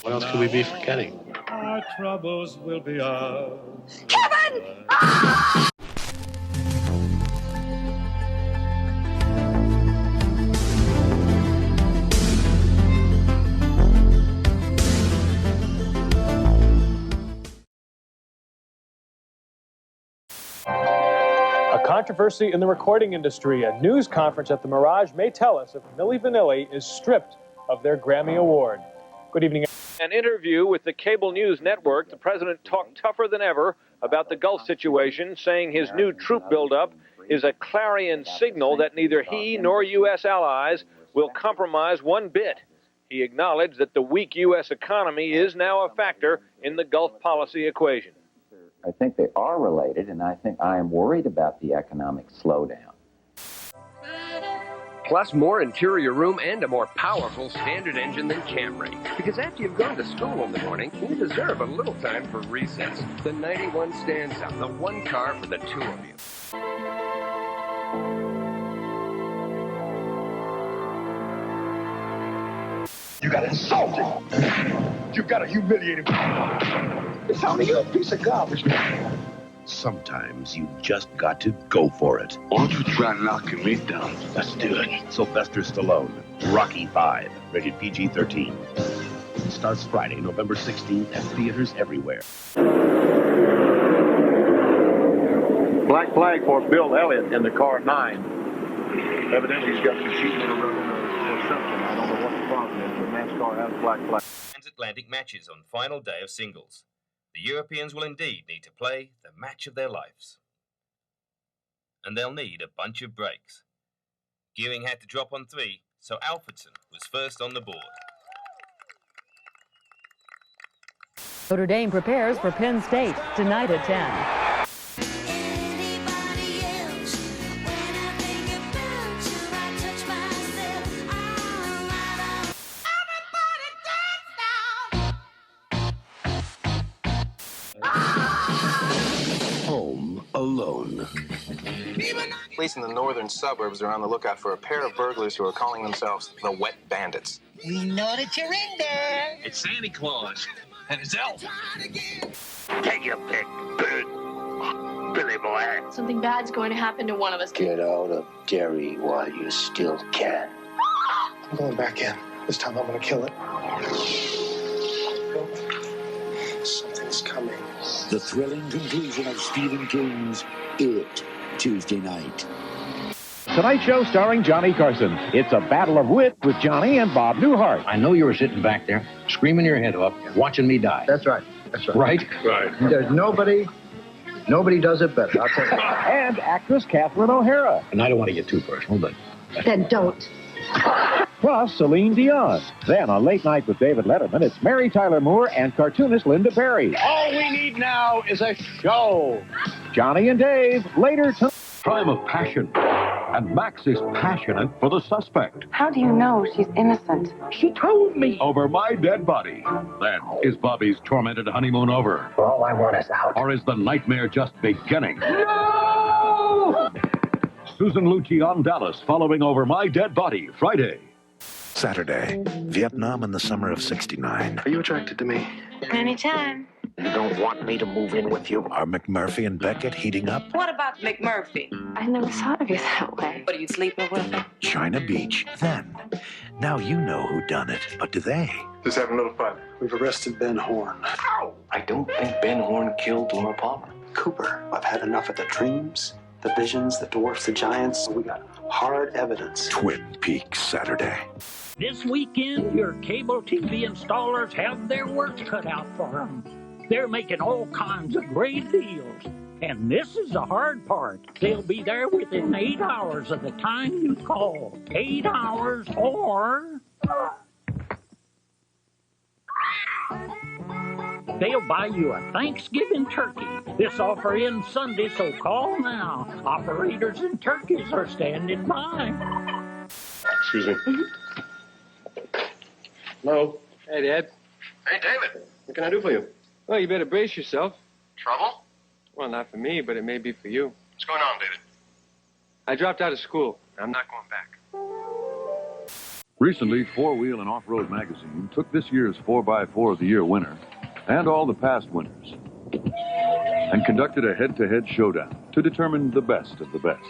What else could we be forgetting? Our troubles will be ours. Kevin! Ah! A controversy in the recording industry. A news conference at the Mirage may tell us if Milli Vanilli is stripped of their Grammy Award. Good evening. An interview with the cable news network, the president talked tougher than ever about the Gulf situation, saying his new troop buildup is a clarion signal that neither he nor U.S. allies will compromise one bit. He acknowledged that the weak U.S. economy is now a factor in the Gulf policy equation. I think they are related, and I think I am worried about the economic slowdown. Plus more interior room and a more powerful standard engine than Camry. Because after you've gone to school in the morning, you deserve a little time for recess. The 91 stands out, the one car for the two of you. You got insulted. You got humiliated. It's only you, piece of garbage. Sometimes you just got to go for it. Why don't you try knocking me down? Let's do it. Sylvester Stallone, Rocky V, rated PG-13. Starts Friday, November 16th at theaters everywhere. Black flag for Bill Elliott in the car 9. Evidently he's got some cheating in a road or something. I don't know what the problem is, but NASCAR has a black flag. Transatlantic matches on final day of singles. The Europeans will indeed need to play the match of their lives. And they'll need a bunch of breaks. Gearing had to drop on 3, so Alfredson was first on the board. Notre Dame prepares for Penn State tonight at 10. Home Alone. Police in the northern suburbs are on the lookout for a pair of burglars who are calling themselves the Wet Bandits. We know that you're in there. It's Santa Claus and his elf. Take your pick, Billy boy. Something bad's going to happen to one of us. Get out of Derry while you still can. I'm going back in. This time I'm going to kill it. Something's coming. The thrilling conclusion of Stephen King's It, Tuesday night. Tonight's show starring Johnny Carson. It's a battle of wit with Johnny and Bob Newhart. I know you were sitting back there, screaming your head off, watching me die. That's right. That's right. Right? There's nobody does it better, I'll tell you. And actress Catherine O'Hara. And I don't want to get too personal, but... Then don't. Plus Celine Dion. Then on Late Night with David Letterman, it's Mary Tyler Moore and cartoonist Linda Berry. All we need now is a show. Johnny and Dave, later tonight. Crime of passion. And Max is passionate for the suspect. How do you know she's innocent? She told me. Over my dead body. Then, is Bobby's tormented honeymoon over? All I want is out. Or is the nightmare just beginning? No! Susan Lucci on Dallas, following Over My Dead Body, Friday. Saturday, Vietnam in the summer of '69. Are you attracted to me? Anytime. You don't want me to move in with you. Are McMurphy and Beckett heating up? What about McMurphy? I never thought of you that way. What, are you sleeping with him? China Beach. Then. Now you know who done it, but do they? Just having a little fun. We've arrested Ben Horn. Ow! I don't think Ben Horn killed Laura Palmer. Cooper, I've had enough of the dreams, the visions, the dwarfs, the giants. We got hard evidence. Twin Peaks Saturday. This weekend, your cable TV installers have their work cut out for them. They're making all kinds of great deals. And this is the hard part. They'll be there within 8 hours of the time you call. 8 hours or... they'll buy you a Thanksgiving turkey. This offer ends Sunday, so call now. Operators and turkeys are standing by. Excuse me. Hello? Hey, Dad. Hey, David. What can I do for you? Well, you better brace yourself. Trouble? Well, not for me, but it may be for you. What's going on, David? I dropped out of school. I'm not going back. Recently, Four Wheel and Off-Road magazine took this year's 4x4 of the Year winner and all the past winners and conducted a head-to-head showdown to determine the best of the best.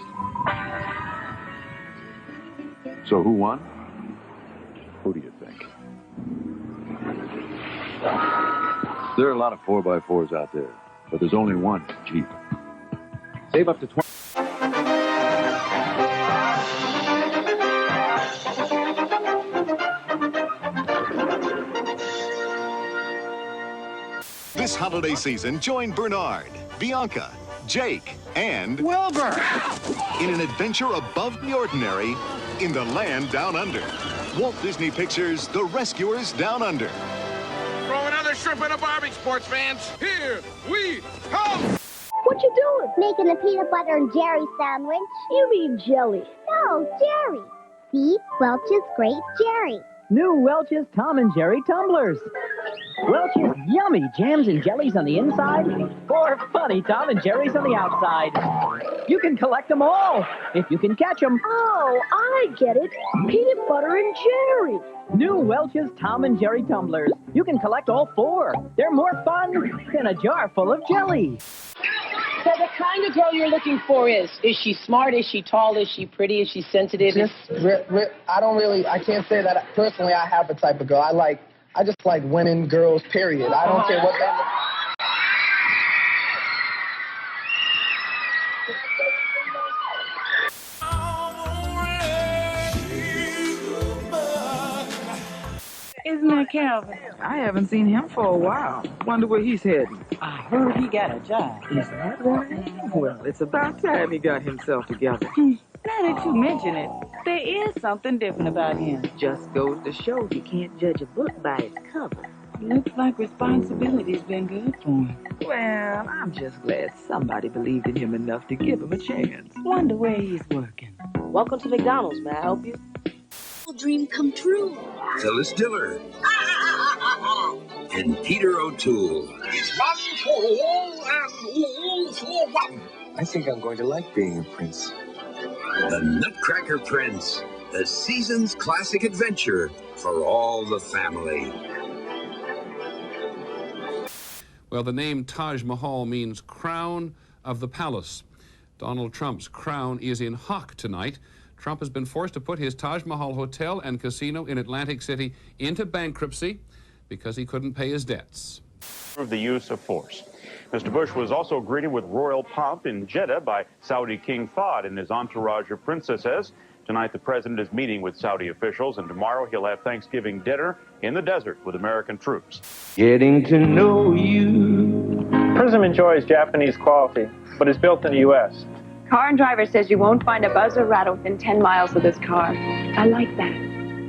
So who won? Who do you think? There are a lot of 4x4s out there, but there's only one Jeep. Save up to 20. This holiday season, join Bernard, Bianca, Jake, and Wilbur in an adventure above the ordinary in the land down under. Walt Disney Pictures' The Rescuers Down Under. Throw another shrimp in a barbie, sports fans. Here we come. What you doing? Making a peanut butter and jelly sandwich. You mean jelly? No, Jerry. See? Welch's Great Jerry. New Welch's Tom and Jerry tumblers. Welch's yummy jams and jellies on the inside, or funny Tom and Jerry's on the outside. You can collect them all, if you can catch them. Oh, I get it. Peanut butter and Jerry. New Welch's Tom and Jerry tumblers. You can collect all 4. They're more fun than a jar full of jelly. So the kind of girl you're looking for is she smart? Is she tall? Is she pretty? Is she sensitive? I can't say that personally I have a type of girl. I just like women, girls, period. I don't care what they look. Isn't that Calvin? I haven't seen him for a while. Wonder where he's heading. I heard he got a job. Is that right? Well, it's about time he got himself together. Now that you mention it, there is something different about him. Just goes to show you can't judge a book by its cover. Looks like responsibility's been good for him. Well, I'm just glad somebody believed in him enough to give him a chance. Wonder where he's working. Welcome to McDonald's. May I help you? Dream come true. Phyllis Diller. And Peter O'Toole. It's one for all and all for one. I think I'm going to like being a prince. The Nutcracker Prince. The season's classic adventure for all the family. Well, the name Taj Mahal means crown of the palace. Donald Trump's crown is in hock tonight. Trump has been forced to put his Taj Mahal hotel and casino in Atlantic City into bankruptcy because he couldn't pay his debts. The use of force. Mr. Bush was also greeted with royal pomp in Jeddah by Saudi King Fahd and his entourage of princesses. Tonight, the president is meeting with Saudi officials, and tomorrow he'll have Thanksgiving dinner in the desert with American troops. Getting to know you. Prism enjoys Japanese quality, but is built in the U.S. Car and driver says you won't find a buzz or rattle within 10 miles of this car. I like that.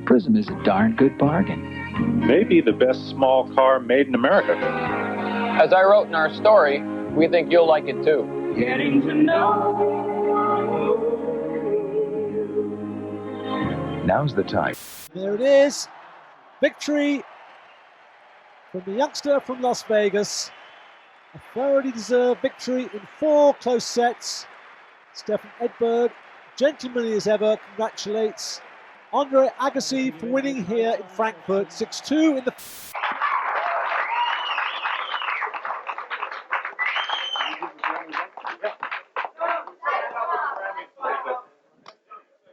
Prism is a darn good bargain. Maybe the best small car made in America. As I wrote in our story, we think you'll like it too. Getting to know. Now's the time. There it is. Victory from the youngster from Las Vegas. A thoroughly deserved victory in 4 close sets. Stefan Edberg, gentlemanly as ever, congratulates Andre Agassi for winning here in Frankfurt, 6-2 in the...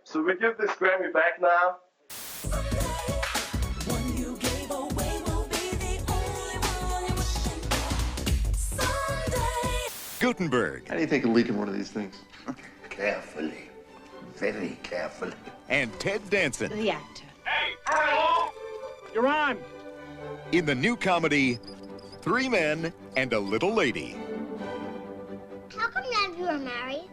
So we give this Grammy back now? Gutenberg. How do you think of leaking one of these things? Carefully. Very carefully. And Ted Danson. The actor. Hey, hello! You're on. In the new comedy, 3 Men and a Little Lady. How come none of you are married?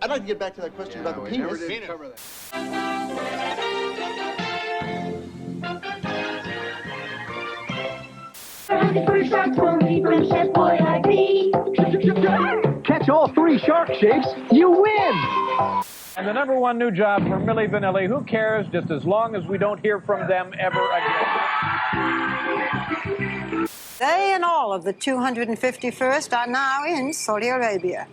I'd like to get back to that question about the penis. Never did cover that. Catch all 3 shark shapes, you win! And the #1 new job for Milli Vanilli. Who cares, just as long as we don't hear from them ever again. They and all of the 251st are now in Saudi Arabia.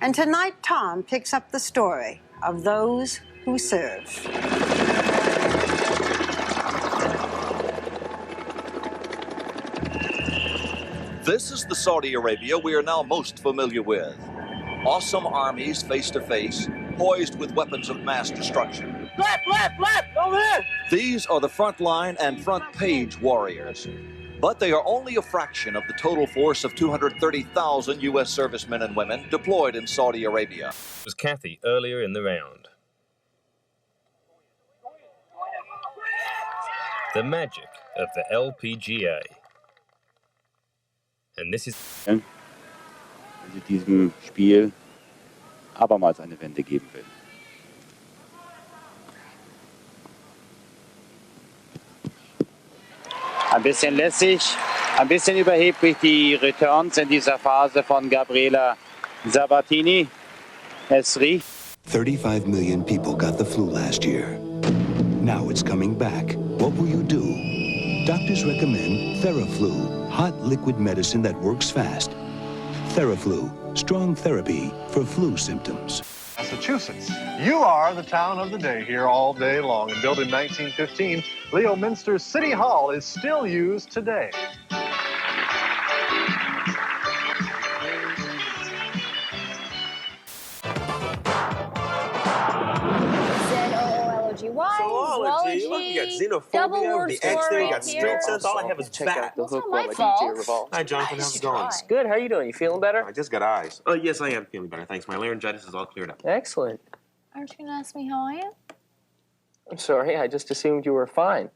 And tonight, Tom picks up the story of those who who serve. This is the Saudi Arabia we are now most familiar with. Awesome armies face to face, poised with weapons of mass destruction. Left, over there! These are the front line and front page warriors. But they are only a fraction of the total force of 230,000 U.S. servicemen and women deployed in Saudi Arabia. It was Kathy earlier in the round. The magic of the LPGA. And this is... Wenn sie diesem Spiel abermals eine Wende geben will. Ein bisschen lässig, ein bisschen überheblich die Returns in dieser Phase von Gabriela Sabatini. Es riecht. 35 million people got the flu last year. Now it's coming back. What will you do? Doctors recommend Theraflu, hot liquid medicine that works fast. Theraflu, strong therapy for flu symptoms. Massachusetts. You are the town of the day here all day long. And built in 1915, Leominster's City Hall is still used today. Zoology. Look, you got xenophobia, the X there, you got street sense. All I have is bat. It's not my fault. Hi, Jonathan. How's it going? Good. How you doing? You feeling better? I just got eyes. Oh, yes, I am feeling better. Thanks. My laryngitis is all cleared up. Excellent. Aren't you going to ask me how I am? I'm sorry. I just assumed you were fine.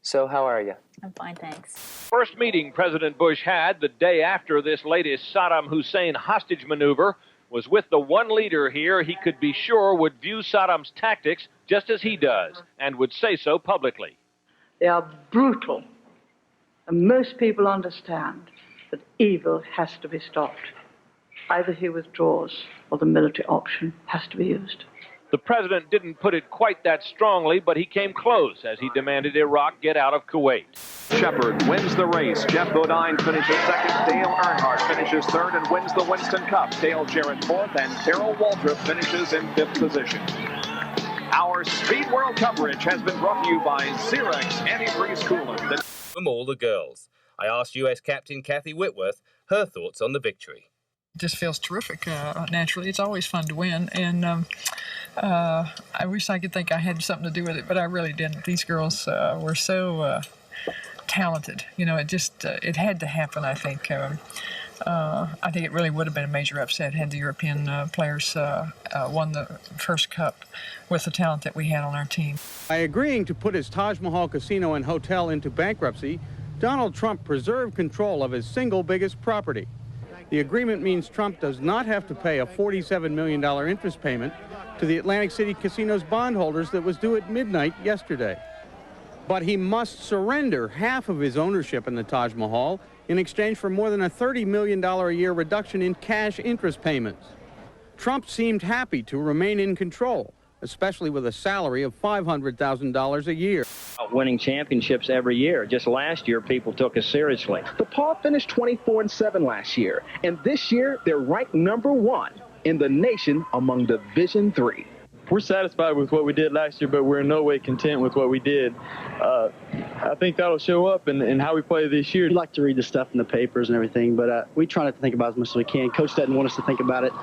So, how are you? I'm fine, thanks. First meeting President Bush had the day after this latest Saddam Hussein hostage maneuver was with the one leader here he could be sure would view Saddam's tactics just as he does, and would say so publicly. They are brutal, and most people understand that evil has to be stopped. Either he withdraws or the military option has to be used. The president didn't put it quite that strongly, but he came close as he demanded Iraq get out of Kuwait. Shepard wins the race. Jeff Bodine finishes second. Dale Earnhardt finishes third and wins the Winston Cup. Dale Jarrett fourth, and Terrell Waltrip finishes in fifth position. Our Speed World coverage has been brought to you by Xerox Antifreeze Coolant. From all the girls, I asked U.S. Captain Kathy Whitworth her thoughts on the victory. It just feels terrific, naturally. It's always fun to win, and I wish I could think I had something to do with it, but I really didn't. These girls were so talented. You know, it had to happen, I think. I think it really would have been a major upset had the European players won the first cup with the talent that we had on our team. By agreeing to put his Taj Mahal casino and hotel into bankruptcy, Donald Trump preserved control of his single biggest property. The agreement means Trump does not have to pay a $47 million interest payment to the Atlantic City Casino's bondholders that was due at midnight yesterday. But he must surrender half of his ownership in the Taj Mahal in exchange for more than a $30 million a year reduction in cash interest payments. Trump seemed happy to remain in control, especially with a salary of $500,000 a year. Winning championships every year. Just last year, people took us seriously. The Paw finished 24-7 last year, and this year they're ranked #1 in the nation among Division III. We're satisfied with what we did last year, but we're in no way content with what we did. I think that'll show up in how we play this year. We like to read the stuff in the papers and everything, but we try not to think about it as much as we can. Coach doesn't want us to think about it.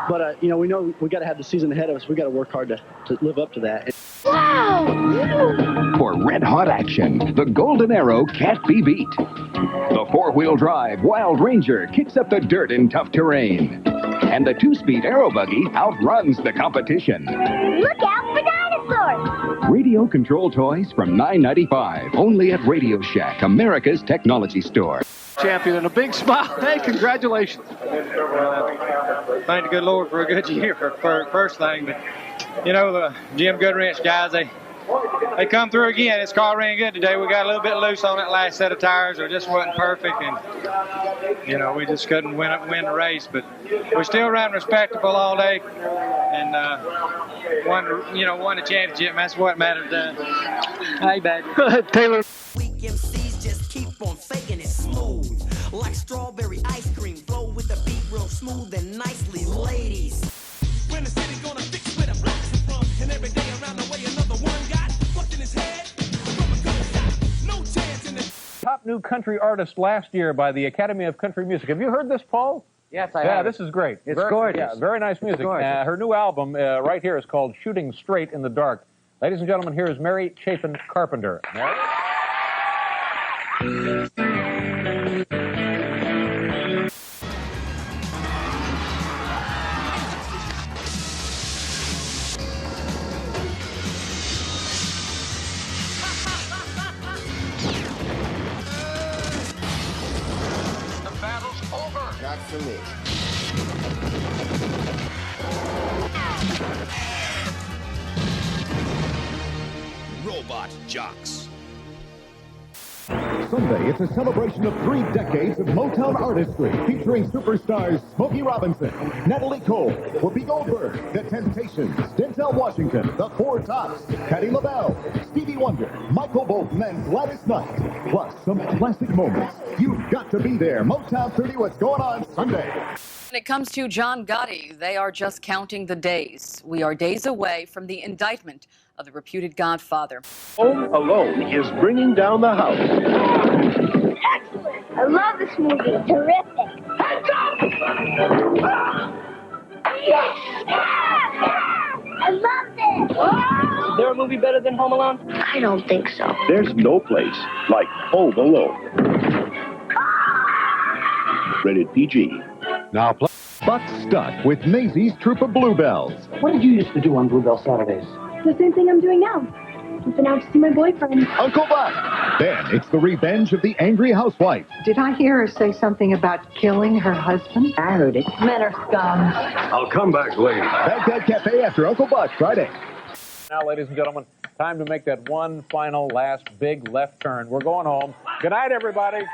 But, you know we got to have the season ahead of us. We got to work hard to live up to that. Wow! For red-hot action, the Golden Arrow can't be beat. The four-wheel drive Wild Ranger kicks up the dirt in tough terrain. And the two-speed Arrow Buggy outruns the competition. Look out for dinosaurs! Radio control toys from $9.95, only at Radio Shack, America's technology store. Champion and a big smile. Hey, congratulations. Thank the good Lord for a good year for first thing. But, you know, the Jim Goodwrench guys, they come through again. This car ran good today. We got a little bit loose on that last set of tires. It just wasn't perfect, and you know we just couldn't win the race. But we still ran respectable all day, and won the championship. And that's what mattered. Hey, baby. Taylor. Weak MCs just keep on faking it smooth, like strawberry ice cream. Flow with the beat real smooth and nicely, ladies. When the city's gonna fix where the blacks are from. And every day around the way another one got fucked in his head from a gunshot. No chance in the Top new country artist last year by the Academy of Country Music. Have you heard this, Paul? Yes, I have. Yeah, this is great. It's very, gorgeous. Yeah, very nice music. Her new album right here is called Shooting Straight in the Dark. Ladies and gentlemen, here is Mary Chapin Carpenter. Mary? The battle's over. Not for me. Robot jocks. Sunday, it's a celebration of 3 decades of Motown artistry, featuring superstars Smokey Robinson, Natalie Cole, Whoopi Goldberg, The Temptations, Denzel Washington, The Four Tops, Patti LaBelle, Stevie Wonder, Michael Bolton, and Gladys Knight. Plus, some classic moments. You've got to be there. Motown 30, what's going on Sunday? When it comes to John Gotti, they are just counting the days. We are days away from the indictment of the reputed Godfather. Home Alone is bringing down the house. Excellent! I love this movie. Terrific. Hands up! Yes! I love this! Is there a movie better than Home Alone? I don't think so. There's no place like Home Alone. Rated PG. Now play. Buck Stuck with Maisie's Troop of Bluebells. What did you used to do on Bluebell Saturdays? The same thing I'm doing now. I've been out to see my boyfriend. Uncle Buck. Then it's the revenge of the angry housewife. Did I hear her say something about killing her husband? I heard it. Men are scum. I'll come back later. Baghdad Cafe after Uncle Buck Friday. Now, ladies and gentlemen, time to make that one final last big left turn. We're going home. Good night, everybody.